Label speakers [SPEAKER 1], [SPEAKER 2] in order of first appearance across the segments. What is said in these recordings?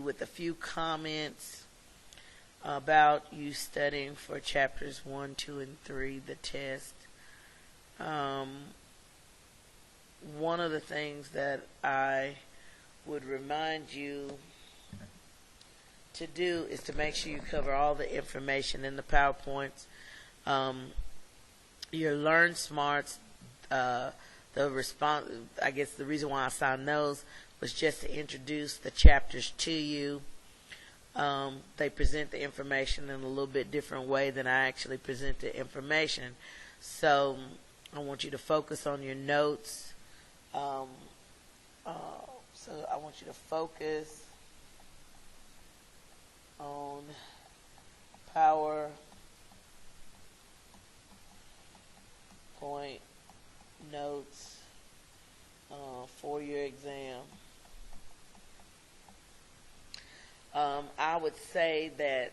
[SPEAKER 1] with a few comments about you studying for chapters 1, 2, and 3, the test. One of the things that I would remind you to do is to make sure you cover all the information in the PowerPoints. Your Learn Smarts, the response, I guess the reason why I assigned those was just to introduce the chapters to you. They present the information in a little bit different way than I actually present the information. So I want you to focus on your notes. So I want you to focus on PowerPoint notes for your exam. I would say that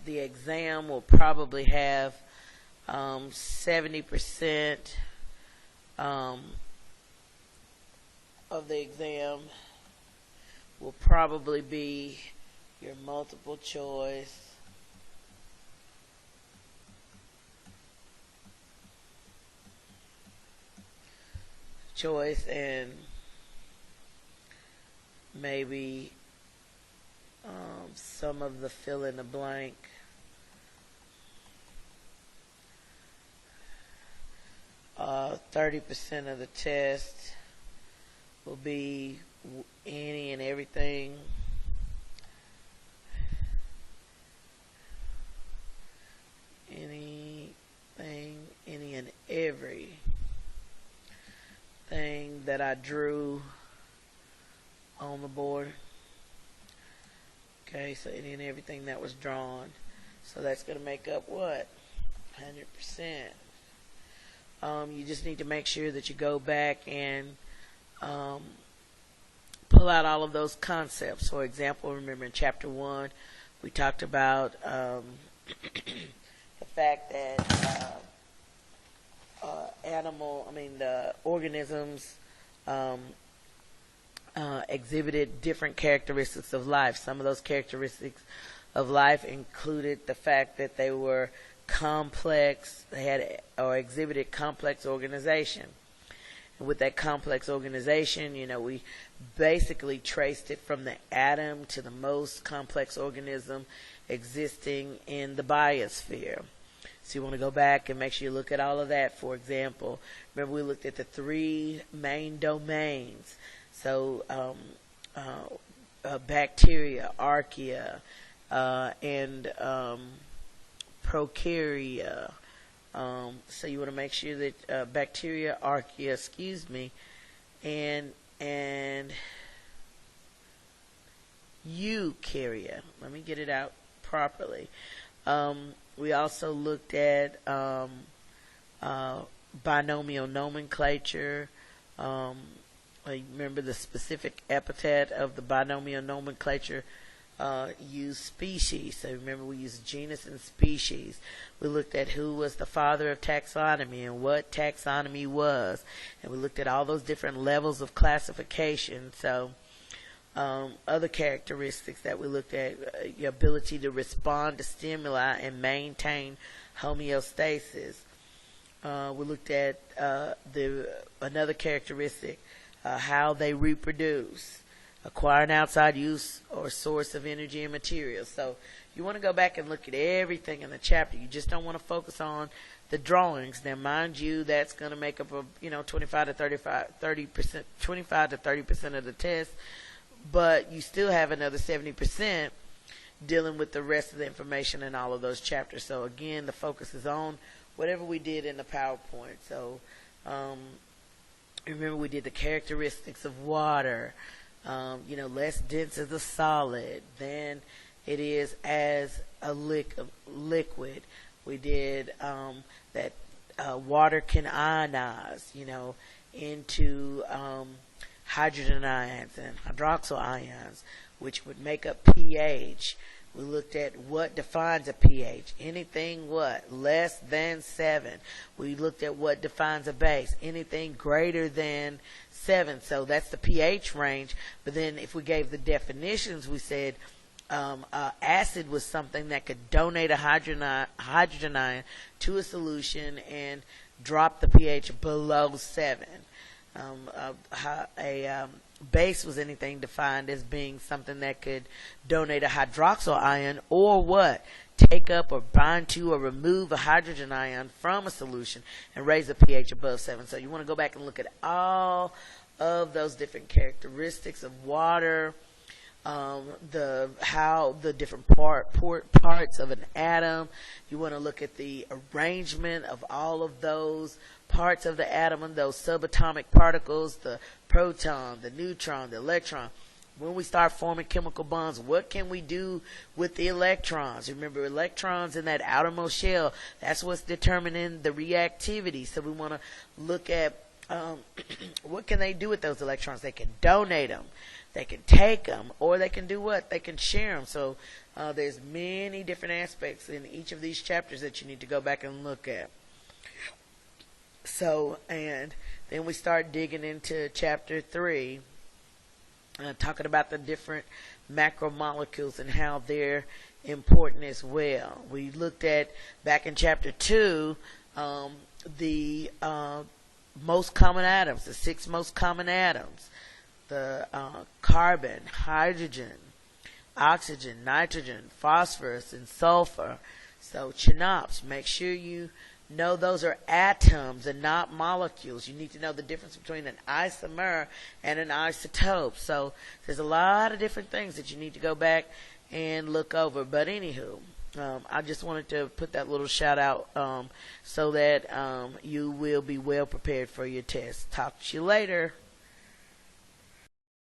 [SPEAKER 1] the exam will probably have 70% of the exam will probably be your multiple choice and maybe some of the fill in the blank. Uh, 30% of the test will be any and everything. Any and every thing that I drew on the board. Okay, so any and everything that was drawn. So that's going to make up what? 100%. You just need to make sure that you go back and pull out all of those concepts. For example, remember in chapter 1, we talked about the fact that the organisms exhibited different characteristics of life. Some of those characteristics of life included the fact that they were complex, they had or exhibited complex organization. And with that complex organization, we basically traced it from the atom to the most complex organism existing in the biosphere. So you want to go back and make sure you look at all of that. For example, remember we looked at the 3 main domains. So bacteria, archaea, and prokarya. So you want to make sure that bacteria, archaea, and eukarya. Let me get it out properly. We also looked at binomial nomenclature. Remember the specific epithet of the binomial nomenclature used species. So remember we used genus and species. We looked at who was the father of taxonomy and what taxonomy was. And we looked at all those different levels of classification. So other characteristics that we looked at, your ability to respond to stimuli and maintain homeostasis. We looked at another characteristic, how they reproduce, acquire an outside use or source of energy and materials. So you want to go back and look at everything in the chapter. You just don't want to focus on the drawings. Now, mind you, that's going to make up 25 to 30% of the test. But you still have another 70% dealing with the rest of the information in all of those chapters. So again, the focus is on whatever we did in the PowerPoint. So remember we did the characteristics of water, less dense as a solid than it is as a liquid. We did that water can ionize, into hydrogen ions and hydroxyl ions, which would make up pH. We looked at what defines a pH. Anything less than 7. We looked at what defines a base. Anything greater than 7. So that's the pH range. But then if we gave the definitions, we said acid was something that could donate a hydrogen ion to a solution and drop the pH below 7. A base was anything defined as being something that could donate a hydroxyl ion or what? Take up or bind to or remove a hydrogen ion from a solution and raise the pH above 7. So you want to go back and look at all of those different characteristics of water, the different parts of an atom. You want to look at the arrangement of all of those parts of the atom and those subatomic particles, the proton, the neutron, the electron. When we start forming chemical bonds, what can we do with the electrons? Remember, electrons in that outermost shell, that's what's determining the reactivity. So we want to look at what can they do with those electrons. They can donate them, they can take them, or they can do what? They can share them. So there's many different aspects in each of these chapters that you need to go back and look at. So, and then we start digging into chapter 3, talking about the different macromolecules and how they're important as well. We looked at, back in chapter 2, the most common atoms, the 6 most common atoms, the carbon, hydrogen, oxygen, nitrogen, phosphorus, and sulfur. So CHNOPS, make sure you know those are atoms and not molecules. You need to know the difference between an isomer and an isotope. So there's a lot of different things that you need to go back and look over. But anywho, I just wanted to put that little shout out so that you will be well prepared for your test. Talk to you later.